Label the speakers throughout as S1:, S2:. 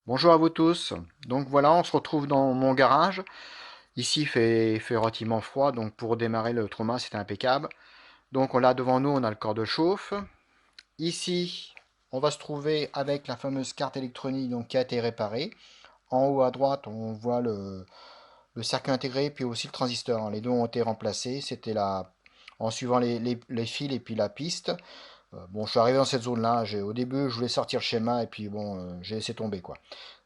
S1: Bonjour à vous tous. Donc voilà, on se retrouve dans mon garage. Ici, il fait relativement froid, donc pour démarrer le trauma, c'est impeccable. Donc on l'a devant nous, on a le corps de chauffe. Ici, on va se trouver avec la fameuse carte électronique donc, qui a été réparée. En haut à droite, on voit le circuit intégré, puis aussi le transistor, hein. Les deux ont été remplacés. C'était là en suivant les fils et puis la piste. Bon, je suis arrivé dans cette zone-là. Au début, je voulais sortir le schéma et puis bon, j'ai laissé tomber quoi.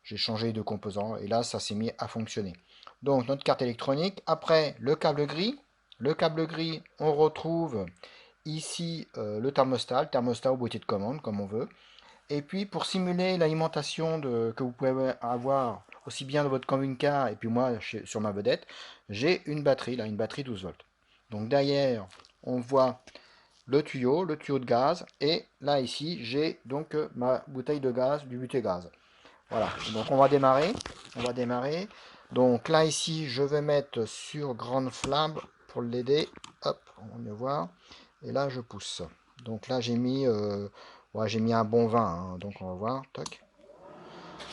S1: J'ai changé de composant et là, ça s'est mis à fonctionner. Donc, notre carte électronique. Après, le câble gris. Le câble gris, on retrouve ici le thermostat ou boîtier de commande, comme on veut. Et puis, pour simuler l'alimentation que vous pouvez avoir aussi bien dans votre camping-car et puis moi sur ma vedette, j'ai une batterie, là, une batterie 12 volts. Donc, derrière, on voit le tuyau de gaz, et là ici j'ai donc ma bouteille de gaz, du butégaz. Voilà, donc on va démarrer. Donc là ici je vais mettre sur grande flamme pour l'aider. Hop, on va mieux voir. Et là je pousse. Donc là j'ai mis un bon 20, hein. Donc on va voir. Toc.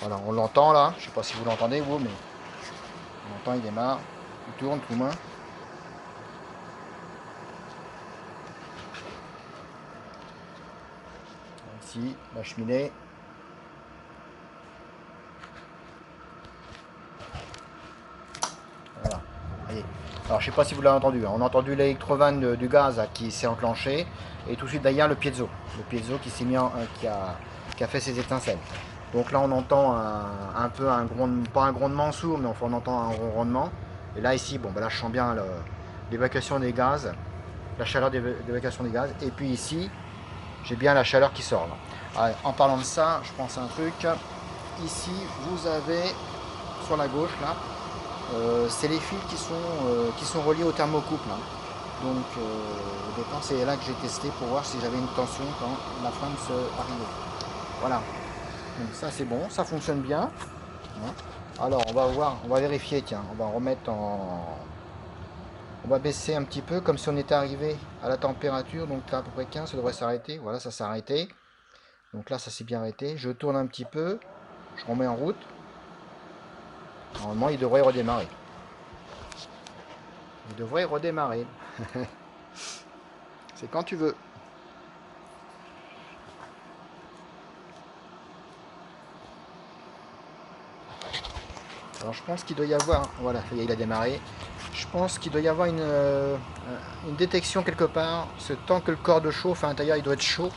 S1: Voilà, on l'entend là. Je sais pas si vous l'entendez vous, mais on l'entend, il démarre. Il tourne tout main. Ici la cheminée. Voilà. Voyez. Alors je sais pas si vous l'avez entendu, hein. On a entendu l'électrovanne du gaz là, qui s'est enclenché, et tout de suite derrière le piezo. Le piezo qui s'est mis qui a fait ses étincelles. Donc là on entend un peu un grondement, pas un grondement sourd, mais enfin on entend un ronronnement. Et là ici, bon bah là je sens bien l'évacuation des gaz, la chaleur d'évacuation des gaz. Et puis ici, j'ai bien la chaleur qui sort là. Alors, en parlant de ça, je pense à un truc. Ici, vous avez sur la gauche là, c'est les fils qui sont reliés au thermocouple, hein. Donc au départ c'est là que j'ai testé pour voir si j'avais une tension quand la flamme se arrivait. Voilà, donc ça c'est bon, ça fonctionne bien, hein. Alors on va voir, on va vérifier, tiens, on va remettre en... On va baisser un petit peu comme si on était arrivé à la température, donc là à peu près 15, ça devrait s'arrêter. Voilà, ça s'est arrêté. Donc là ça s'est bien arrêté. Je tourne un petit peu, je remets en route. Normalement il devrait redémarrer. Il devrait redémarrer. C'est quand tu veux. Alors je pense qu'il doit y avoir, voilà, il a démarré. Je pense qu'il doit y avoir une détection quelque part. Ce tant que le corps de chauffe à l'intérieur, il doit être chaud.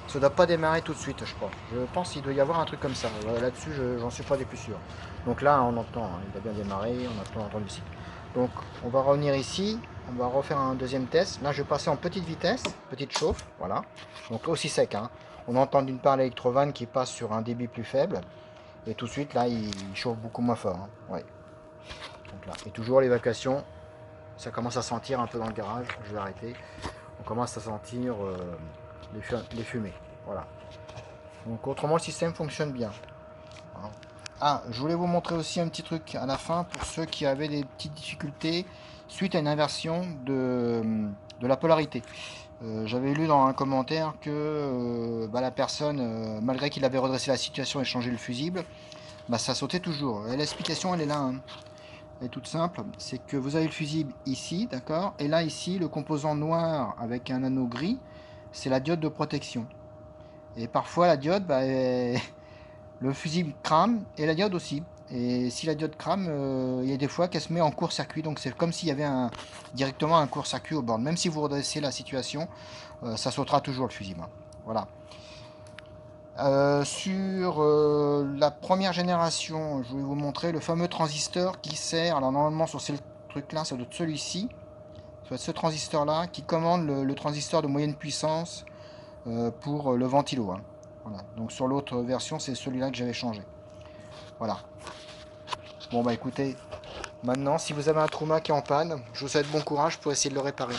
S1: Ça ne doit pas démarrer tout de suite, je crois. Je pense qu'il doit y avoir un truc comme ça. Là-dessus, j'en suis pas des plus sûr. Donc là, on entend, hein, il a bien démarré, on a entendu ici. Donc on va revenir ici, on va refaire un deuxième test. Là, je vais passer en petite vitesse, petite chauffe, voilà. Donc aussi sec, hein. On entend d'une part l'électrovanne qui passe sur un débit plus faible. Et tout de suite, là, il chauffe beaucoup moins fort, hein. Ouais. Donc là. Et toujours l'évacuation, ça commence à sentir un peu dans le garage. Je vais arrêter. On commence à sentir les fumées. Voilà. Donc autrement, le système fonctionne bien, hein. Ah, je voulais vous montrer aussi un petit truc à la fin pour ceux qui avaient des petites difficultés suite à une inversion de la polarité. J'avais lu dans un commentaire que bah, la personne, malgré qu'il avait redressé la situation et changé le fusible, bah, ça sautait toujours. Et l'explication, elle est là, hein. Elle est toute simple. C'est que vous avez le fusible ici, d'accord. Et là, ici, le composant noir avec un anneau gris, c'est la diode de protection. Et parfois, la diode, bah, le fusible crame et la diode aussi. Et si la diode crame, il y a des fois qu'elle se met en court-circuit. Donc c'est comme s'il y avait directement un court-circuit au bord. Même si vous redressez la situation, ça sautera toujours le fusible, hein. Voilà. Sur la première génération, je vais vous montrer le fameux transistor qui sert. Alors normalement sur ce truc-là, ça doit être celui-ci. Ça doit être ce transistor-là qui commande le transistor de moyenne puissance pour le ventilo, hein. Voilà. Donc sur l'autre version, c'est celui-là que j'avais changé. Voilà. Bon bah écoutez, maintenant si vous avez un trauma qui est en panne, je vous souhaite bon courage pour essayer de le réparer.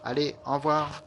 S1: Allez, au revoir.